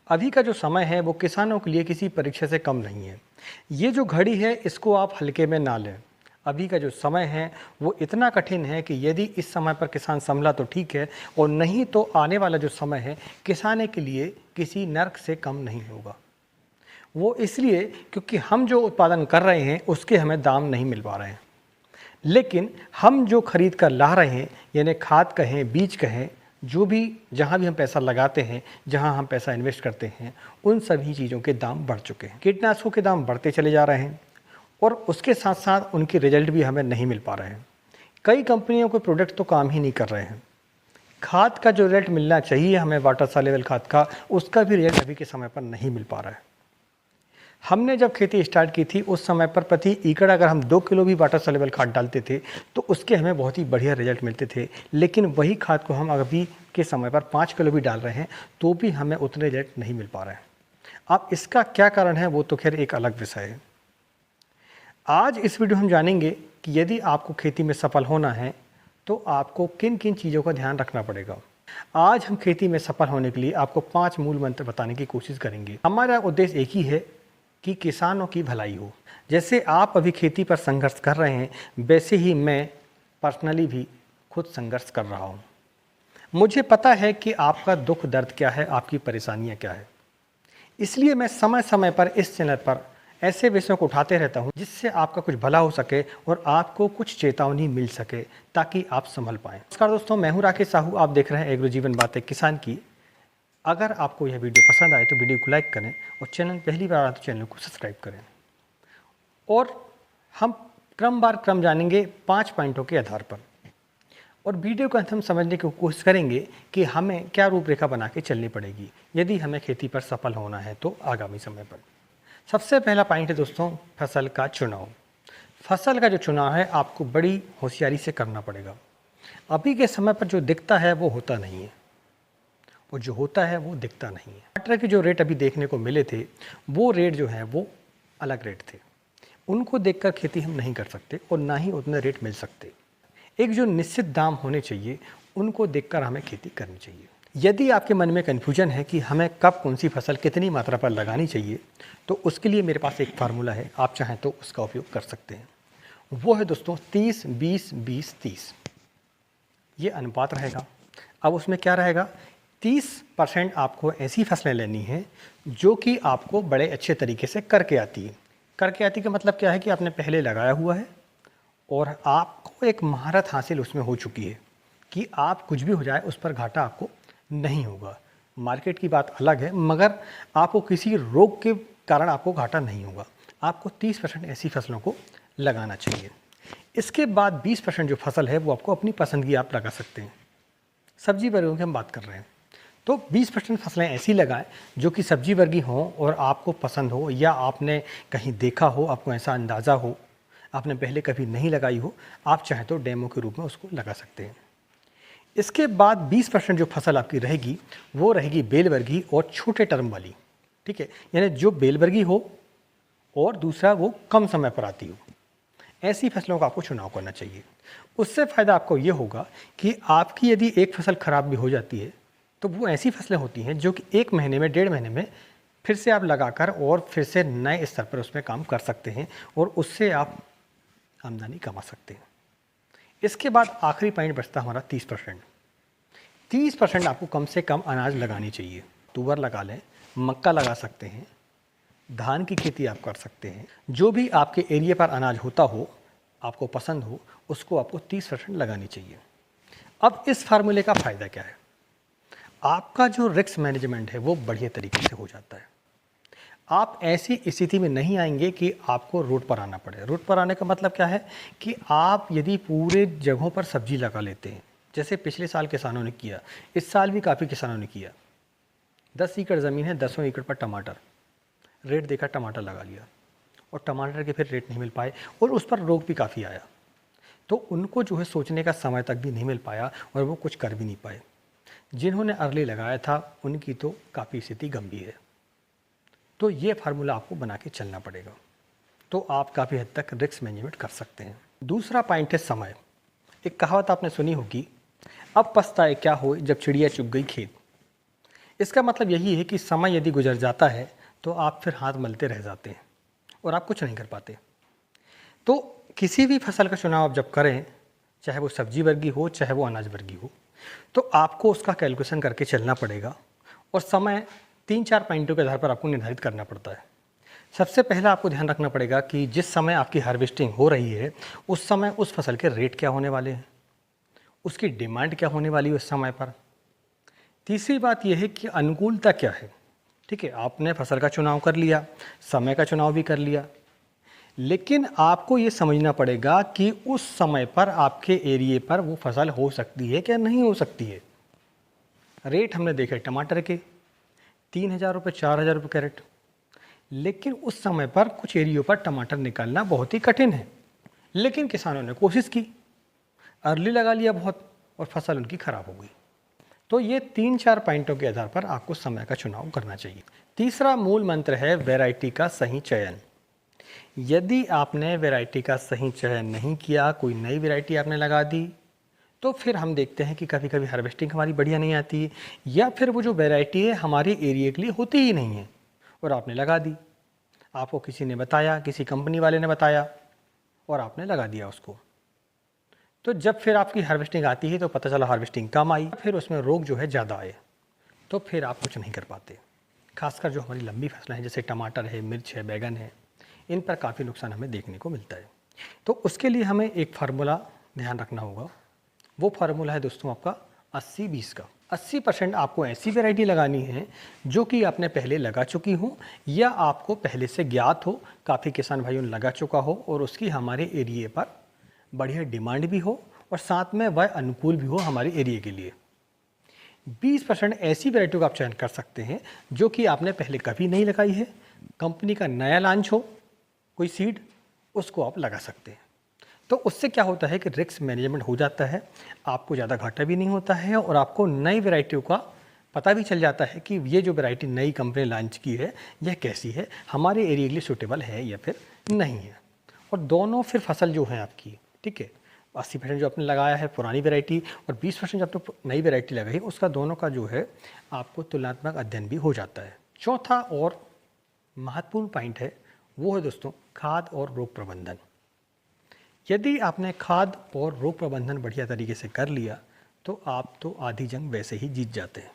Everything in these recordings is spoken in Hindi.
अभी का जो समय है वो किसानों के लिए किसी परीक्षा से कम नहीं है। ये जो घड़ी है इसको आप हल्के में ना लें। अभी का जो समय है वो इतना कठिन है कि यदि इस समय पर किसान संभला तो ठीक है, और नहीं तो आने वाला जो समय है किसाने के लिए किसी नर्क से कम नहीं होगा। वो इसलिए क्योंकि हम जो उत्पादन कर रहे हैं उसके हमें दाम नहीं मिल पा रहे हैं, लेकिन हम जो खरीद कर ला रहे हैं, यानी खाद कहें, बीज कहें, जो भी जहाँ भी हम पैसा लगाते हैं, जहाँ हम पैसा इन्वेस्ट करते हैं, उन सभी चीज़ों के दाम बढ़ चुके हैं। कीटनाशकों के दाम बढ़ते चले जा रहे हैं और उसके साथ साथ उनके रिजल्ट भी हमें नहीं मिल पा रहे हैं। कई कंपनियों के प्रोडक्ट तो काम ही नहीं कर रहे हैं। खाद का जो रिजल्ट मिलना चाहिए हमें, वाटर सॉल्युबल खाद का, उसका भी रिजल्ट अभी के समय पर नहीं मिल पा रहा है। हमने जब खेती स्टार्ट की थी उस समय पर प्रति एकड़ अगर हम 2 किलो भी वाटर सॉल्युबल खाद डालते थे तो उसके हमें बहुत ही बढ़िया रिजल्ट मिलते थे, लेकिन वही खाद को हम अभी के समय पर 5 किलो भी डाल रहे हैं तो भी हमें उतने रिजल्ट नहीं मिल पा रहे हैं। अब इसका क्या कारण है वो तो खैर एक अलग विषय है। आज इस वीडियो हम जानेंगे कि यदि आपको खेती में सफल होना है तो आपको किन किन चीज़ों का ध्यान रखना पड़ेगा। आज हम खेती में सफल होने के लिए आपको 5 मूल मंत्र बताने की कोशिश करेंगे। हमारा उद्देश्य एक ही है कि किसानों की भलाई हो। जैसे आप अभी खेती पर संघर्ष कर रहे हैं, वैसे ही मैं पर्सनली भी खुद संघर्ष कर रहा हूँ। मुझे पता है कि आपका दुख दर्द क्या है, आपकी परेशानियाँ क्या है। इसलिए मैं समय समय पर इस चैनल पर ऐसे विषयों को उठाते रहता हूँ जिससे आपका कुछ भला हो सके और आपको कुछ चेतावनी मिल सके ताकि आप संभल पाएँ। नमस्कार दोस्तों, मैं हूँ राकेश साहू। आप देख रहे हैं एग्रो जीवन बातें किसान की। अगर आपको यह वीडियो पसंद आए तो वीडियो को लाइक करें और चैनल पहली बार आए तो चैनल को सब्सक्राइब करें। और हम क्रम जानेंगे 5 पॉइंटों के आधार पर, और वीडियो को हम समझने की कोशिश करेंगे कि हमें क्या रूपरेखा बना के चलनी पड़ेगी यदि हमें खेती पर सफल होना है तो आगामी समय पर। सबसे पहला पॉइंट है दोस्तों, फसल का चुनाव। फसल का जो चुनाव है आपको बड़ी होशियारी से करना पड़ेगा। अभी के समय पर जो दिखता है वो होता नहीं है, और जो होता है वो दिखता नहीं है। टमाटर के जो रेट अभी देखने को मिले थे वो रेट जो है वो अलग रेट थे। उनको देखकर खेती हम नहीं कर सकते और ना ही उतने रेट मिल सकते। एक जो निश्चित दाम होने चाहिए उनको देखकर हमें खेती करनी चाहिए। यदि आपके मन में कन्फ्यूजन है कि हमें कब कौन सी फसल कितनी मात्रा पर लगानी चाहिए तो उसके लिए मेरे पास एक फार्मूला है, आप चाहें तो उसका उपयोग कर सकते हैं। वो है दोस्तों 30-20-20-30। ये अनुपात रहेगा। अब उसमें क्या रहेगा, 30% आपको ऐसी फसलें लेनी हैं जो कि आपको बड़े अच्छे तरीके से करके आती है। करके आती का मतलब क्या है कि आपने पहले लगाया हुआ है और आपको एक महारत हासिल उसमें हो चुकी है कि आप कुछ भी हो जाए उस पर घाटा आपको नहीं होगा। मार्केट की बात अलग है, मगर आपको किसी रोग के कारण आपको घाटा नहीं होगा। आपको 30% ऐसी फसलों को लगाना चाहिए। इसके बाद 20% जो फसल है वो आपको अपनी पसंद की आप लगा सकते हैं। सब्जी वर्गों की हम बात कर रहे हैं तो 20% फसलें ऐसी लगाएं जो कि सब्जी वर्गी हों और आपको पसंद हो, या आपने कहीं देखा हो, आपको ऐसा अंदाज़ा हो, आपने पहले कभी नहीं लगाई हो, आप चाहें तो डेमो के रूप में उसको लगा सकते हैं। इसके बाद 20% जो फसल आपकी रहेगी वो रहेगी बेल वर्गी और छोटे टर्म वाली। ठीक है, यानी जो बेल वर्गी हो और दूसरा वो कम समय पर आती हो, ऐसी फसलों का आपको चुनाव करना चाहिए। उससे फ़ायदा आपको ये होगा कि आपकी यदि एक फसल ख़राब भी हो जाती है तो वो ऐसी फसलें होती हैं जो कि 1 महीने में, 1.5 महीने में फिर से आप लगाकर और फिर से नए स्तर पर उसमें काम कर सकते हैं और उससे आप आमदनी कमा सकते हैं। इसके बाद आखिरी पॉइंट बचता हमारा 30%। 30% आपको कम से कम अनाज लगानी चाहिए। तुअर लगा लें, मक्का लगा सकते हैं, धान की खेती आप कर सकते हैं। जो भी आपके एरिया पर अनाज होता हो, आपको पसंद हो, उसको आपको 30% लगानी चाहिए। अब इस फार्मूले का फ़ायदा क्या है, आपका जो रिस्क मैनेजमेंट है वो बढ़िया तरीके से हो जाता है। आप ऐसी स्थिति में नहीं आएंगे कि आपको रोड पर आना पड़े। रोड पर आने का मतलब क्या है कि आप यदि पूरे जगहों पर सब्जी लगा लेते हैं, जैसे पिछले साल किसानों ने किया, इस साल भी काफ़ी किसानों ने किया। 10 एकड़ ज़मीन है, 10 एकड़ पर टमाटर, रेट देखा, टमाटर लगा लिया और टमाटर के फिर रेट नहीं मिल पाए और उस पर रोग भी काफ़ी आया, तो उनको जो है सोचने का समय तक भी नहीं मिल पाया और वो कुछ कर भी नहीं पाए। जिन्होंने अर्ली लगाया था उनकी तो काफ़ी स्थिति गंभीर है। तो ये फार्मूला आपको बना के चलना पड़ेगा, तो आप काफ़ी हद तक रिस्क मैनेजमेंट कर सकते हैं। दूसरा पॉइंट है समय। एक कहावत आपने सुनी होगी, अब पछताए क्या हो जब चिड़िया चुग गई खेत। इसका मतलब यही है कि समय यदि गुजर जाता है तो आप फिर हाथ मलते रह जाते हैं और आप कुछ नहीं कर पाते। तो किसी भी फसल का चुनाव आप जब करें, चाहे वो सब्जी वर्गी हो चाहे वो अनाज वर्गी हो, तो आपको उसका कैलकुलेशन करके चलना पड़ेगा और समय 3-4 पॉइंटों के आधार पर आपको निर्धारित करना पड़ता है। सबसे पहला आपको ध्यान रखना पड़ेगा कि जिस समय आपकी हार्वेस्टिंग हो रही है उस समय उस फसल के रेट क्या होने वाले हैं, उसकी डिमांड क्या होने वाली है उस समय पर। तीसरी बात यह है कि अनुकूलता क्या है। ठीक है, आपने फसल का चुनाव कर लिया, समय का चुनाव भी कर लिया, लेकिन आपको ये समझना पड़ेगा कि उस समय पर आपके एरिए पर वो फसल हो सकती है क्या नहीं हो सकती है। रेट हमने देखे टमाटर के 3,000 रुपये 4,000 रुपये कैरेट, लेकिन उस समय पर कुछ एरियो पर टमाटर निकालना बहुत ही कठिन है, लेकिन किसानों ने कोशिश की, अर्ली लगा लिया बहुत और फसल उनकी खराब हो गई। तो ये 3-4 पॉइंटों के आधार पर आपको समय का चुनाव करना चाहिए। तीसरा मूल मंत्र है वैरायटी का सही चयन। यदि आपने वैरायटी का सही चयन नहीं किया, कोई नई वैरायटी आपने लगा दी, तो फिर हम देखते हैं कि कभी कभी हार्वेस्टिंग हमारी बढ़िया नहीं आती है, या फिर वो जो वैरायटी है हमारे एरिया के लिए होती ही नहीं है और आपने लगा दी। आपको किसी ने बताया, किसी कंपनी वाले ने बताया और आपने लगा दिया उसको। तो जब फिर आपकी हार्वेस्टिंग आती है तो पता चला हार्वेस्टिंग कम आई, फिर उसमें रोग जो है ज़्यादा आए, तो फिर आप कुछ नहीं कर पाते। खासकर जो हमारी लंबी फसलें हैं जैसे टमाटर है, मिर्च है, बैगन है, इन पर काफ़ी नुकसान हमें देखने को मिलता है। तो उसके लिए हमें एक फार्मूला ध्यान रखना होगा। वो फार्मूला है दोस्तों आपका 80-20 का। 80% आपको ऐसी वैरायटी लगानी है जो कि आपने पहले लगा चुकी हो या आपको पहले से ज्ञात हो, काफ़ी किसान भाइयों ने लगा चुका हो और उसकी हमारे एरिए पर बढ़िया डिमांड भी हो और साथ में वह अनुकूल भी हो हमारे एरिए के लिए। 20% ऐसी वैरायटी का आप चयन कर सकते हैं जो कि आपने पहले कभी नहीं लगाई है, कंपनी का नया लॉन्च हो कोई सीड, उसको आप लगा सकते हैं। तो उससे क्या होता है कि रिस्क मैनेजमेंट हो जाता है, आपको ज़्यादा घाटा भी नहीं होता है और आपको नई वैरायटियों का पता भी चल जाता है कि ये जो वैरायटी नई कंपनी लॉन्च की है यह कैसी है, हमारे एरिया के लिए सूटेबल है या फिर नहीं है। और दोनों फिर फसल जो है आपकी, ठीक है, 80% जो आपने लगाया है पुरानी वैरायटी और 20% जो आपने नई वैरायटी लगाई, उसका दोनों का जो है आपको तुलनात्मक अध्ययन भी हो जाता है। चौथा और महत्वपूर्ण पॉइंट है वो है दोस्तों खाद और रोग प्रबंधन। यदि आपने खाद और रोग प्रबंधन बढ़िया तरीके से कर लिया तो आप तो आधी जंग वैसे ही जीत जाते हैं।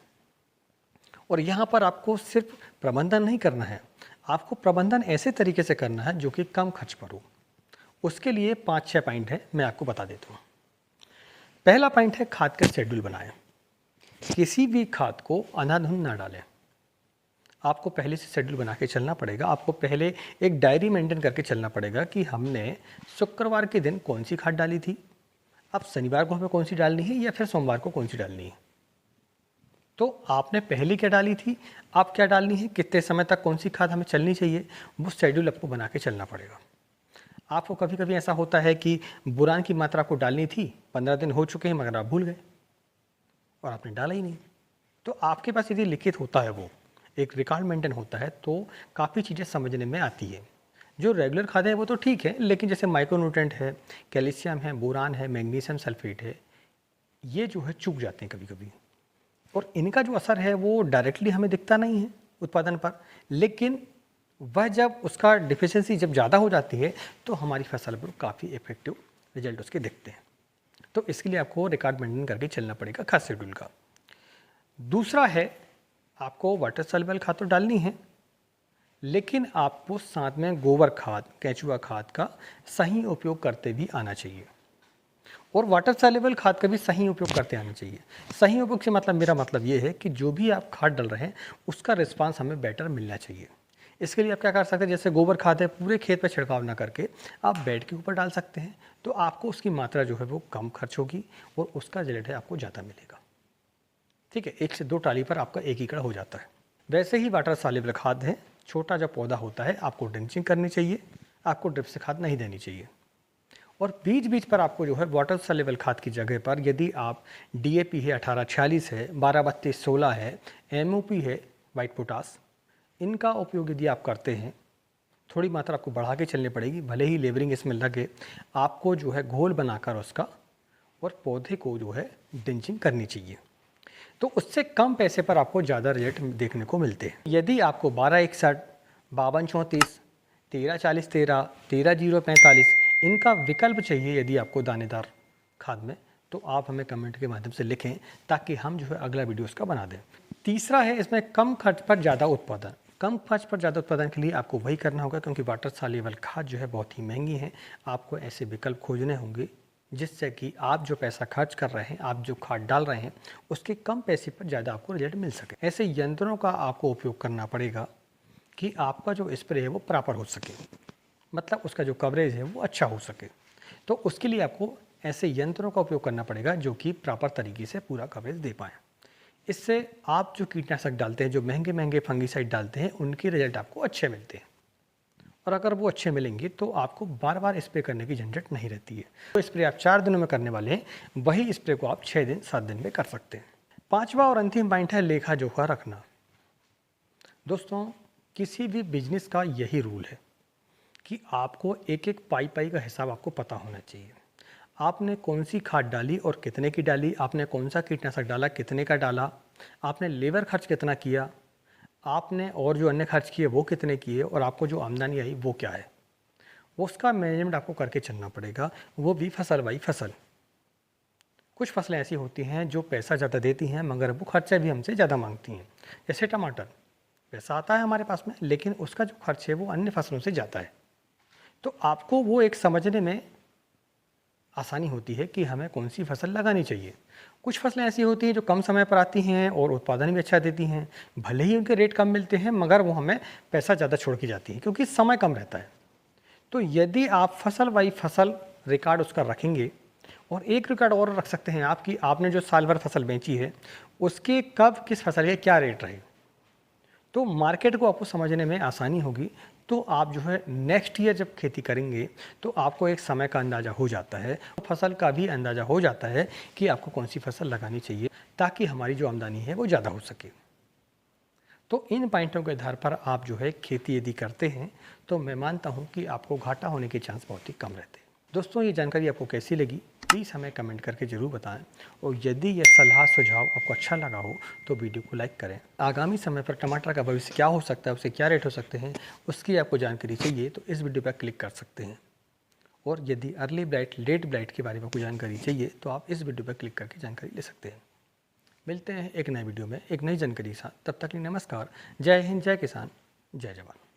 और यहाँ पर आपको सिर्फ प्रबंधन नहीं करना है, आपको प्रबंधन ऐसे तरीके से करना है जो कि कम खर्च पर हो। उसके लिए 5-6 पॉइंट है, मैं आपको बता देता हूँ। पहला पॉइंट है खाद का शेड्यूल बनाएं। किसी भी खाद को अंधाधुंध ना डालें, आपको पहले से शेड्यूल बना के चलना पड़ेगा। आपको पहले एक डायरी मेंटेन करके चलना पड़ेगा कि हमने शुक्रवार के दिन कौन सी खाद डाली थी, अब शनिवार को हमें कौन सी डालनी है या फिर सोमवार को कौन सी डालनी है। तो आपने पहले क्या डाली थी, आप क्या डालनी है, कितने समय तक कौन सी खाद हमें चलनी चाहिए, वो शेड्यूल आपको बना के चलना पड़ेगा। आपको कभी कभी ऐसा होता है कि बोरान की मात्रा आपको डालनी थी, 15 दिन हो चुके हैं मगर आप भूल गए और आपने डाला ही नहीं। तो आपके पास यदि लिखित होता है, वो एक रिकॉर्ड मेंटेन होता है, तो काफ़ी चीज़ें समझने में आती है। जो रेगुलर खादें हैं वो तो ठीक है, लेकिन जैसे माइक्रोन्यूट्रेंट है, कैल्शियम है, बोरान है, मैग्नीशियम सल्फेट है, ये जो है चूक जाते हैं कभी कभी और इनका जो असर है वो डायरेक्टली हमें दिखता नहीं है उत्पादन पर, लेकिन वह जब उसका डिफिशियंसी जब ज़्यादा हो जाती है तो हमारी फसल पर काफ़ी इफेक्टिव रिजल्ट उसके दिखते हैं। तो इसके लिए आपको रिकॉर्ड मेंटेन करके चलना पड़ेगा खाद शेड्यूल का। दूसरा है आपको वाटर सॉल्युबल खाद तो डालनी है, लेकिन आपको साथ में गोबर खाद, केंचुआ खाद का सही उपयोग करते भी आना चाहिए और वाटर सॉल्युबल खाद का भी सही उपयोग करते आना चाहिए। सही उपयोग से मतलब मेरा मतलब ये है कि जो भी आप खाद डाल रहे हैं उसका रिस्पांस हमें बेटर मिलना चाहिए। इसके लिए आप क्या कर सकते हैं, जैसे गोबर खाद है पूरे खेत पर छिड़काव ना करके आप बेड के ऊपर डाल सकते हैं, तो आपको उसकी मात्रा जो है वो कम खर्च होगी और उसका रिजल्ट है आपको ज़्यादा मिलेगा। ठीक है, 1 से 2 टाली पर आपका 1 एकड़ हो जाता है। वैसे ही वाटर सॉल्युबल खाद है, छोटा जब पौधा होता है आपको ड्रिंचिंग करनी चाहिए, आपको ड्रिप से खाद नहीं देनी चाहिए। और बीच बीच पर आपको जो है वाटर सॉल्युबल खाद की जगह पर यदि आप DAP है 1846 है, 12-32-16 है, MOP है वाइट पोटास, इनका उपयोग यदि आप करते हैं, थोड़ी मात्रा आपको बढ़ा के चलनी पड़ेगी, भले ही लेबरिंग इसमें लगे, आपको जो है घोल बनाकर उसका और पौधे को जो है ड्रिंचिंग करनी चाहिए। तो उससे कम पैसे पर आपको ज़्यादा रिजल्ट देखने को मिलते हैं। यदि आपको 1261, 5234, 1340, 13 045 इनका विकल्प चाहिए यदि आपको दानेदार खाद में, तो आप हमें कमेंट के माध्यम से लिखें ताकि हम जो है अगला वीडियो उसका बना दें। तीसरा है इसमें कम खर्च पर ज़्यादा उत्पादन। कम खर्च पर ज़्यादा उत्पादन के लिए आपको वही करना होगा, क्योंकि वाटर सॉल्युबल खाद जो है बहुत ही महंगी है। आपको ऐसे विकल्प खोजने होंगे जिससे कि आप जो पैसा खर्च कर रहे हैं, आप जो खाद डाल रहे हैं, उसके कम पैसे पर ज़्यादा आपको रिजल्ट मिल सके। ऐसे यंत्रों का आपको उपयोग करना पड़ेगा कि आपका जो स्प्रे है वो प्रॉपर हो सके, मतलब उसका जो कवरेज है वो अच्छा हो सके। तो उसके लिए आपको ऐसे यंत्रों का उपयोग करना पड़ेगा जो कि प्रॉपर तरीके से पूरा कवरेज दे पाएँ। इससे आप जो कीटनाशक डालते हैं, जो महंगे महंगे फंगीसाइड डालते हैं, उनके रिजल्ट आपको अच्छे मिलते हैं। और अगर वो अच्छे मिलेंगे तो आपको बार बार स्प्रे करने की झंझट नहीं रहती है। तो स्प्रे आप 4 दिनों में करने वाले हैं, वही स्प्रे को आप 6 दिन 7 दिन में कर सकते हैं। पांचवा और अंतिम पॉइंट है लेखा जोखा रखना। दोस्तों, किसी भी बिजनेस का यही रूल है कि आपको एक एक पाई पाई का हिसाब आपको पता होना चाहिए। आपने कौन सी खाद डाली और कितने की डाली, आपने कौन सा कीटनाशक डाला कितने का डाला, आपने लेबर खर्च कितना किया, आपने और जो अन्य खर्च किए वो कितने किए, और आपको जो आमदनी आई वो क्या है, उसका मैनेजमेंट आपको करके चलना पड़ेगा, वो भी फसल बाई फसल। कुछ फसलें ऐसी होती हैं जो पैसा ज़्यादा देती हैं मगर वो खर्चा भी हमसे ज़्यादा मांगती हैं। जैसे टमाटर, पैसा आता है हमारे पास में लेकिन उसका जो खर्च है वो अन्य फसलों से जाता है। तो आपको वो एक समझने में आसानी होती है कि हमें कौन सी फसल लगानी चाहिए। कुछ फसलें ऐसी होती हैं जो कम समय पर आती हैं और उत्पादन भी अच्छा देती हैं, भले ही उनके रेट कम मिलते हैं मगर वो हमें पैसा ज़्यादा छोड़ के जाती हैं क्योंकि समय कम रहता है। तो यदि आप फसल बाई फसल रिकॉर्ड उसका रखेंगे, और एक रिकॉर्ड और रख सकते हैं आप कि आपने जो साल भर फसल बेची है उसके कब किस फसल के क्या रेट रहे, तो मार्केट को आपको समझने में आसानी होगी। तो आप जो है नेक्स्ट ईयर जब खेती करेंगे तो आपको एक समय का अंदाज़ा हो जाता है, फसल का भी अंदाज़ा हो जाता है कि आपको कौन सी फसल लगानी चाहिए ताकि हमारी जो आमदनी है वो ज़्यादा हो सके। तो इन पॉइंटों के आधार पर आप जो है खेती यदि करते हैं तो मैं मानता हूँ कि आपको घाटा होने के चांस बहुत ही कम रहते हैं। दोस्तों, ये जानकारी आपको कैसी लगी प्लीज़ हमें कमेंट करके ज़रूर बताएं, और यदि यह सलाह सुझाव आपको अच्छा लगा हो तो वीडियो को लाइक करें। आगामी समय पर टमाटर का भविष्य क्या हो सकता है, उससे क्या रेट हो सकते हैं, उसकी आपको जानकारी चाहिए तो इस वीडियो पर क्लिक कर सकते हैं। और यदि अर्ली ब्लाइट लेट ब्लाइट के बारे में कोई जानकारी चाहिए तो आप इस वीडियो पर क्लिक करके जानकारी ले सकते हैं। मिलते हैं एक नए वीडियो में एक नई जानकारी के साथ, तब तक के लिए नमस्कार। जय हिंद, जय किसान, जय जवान।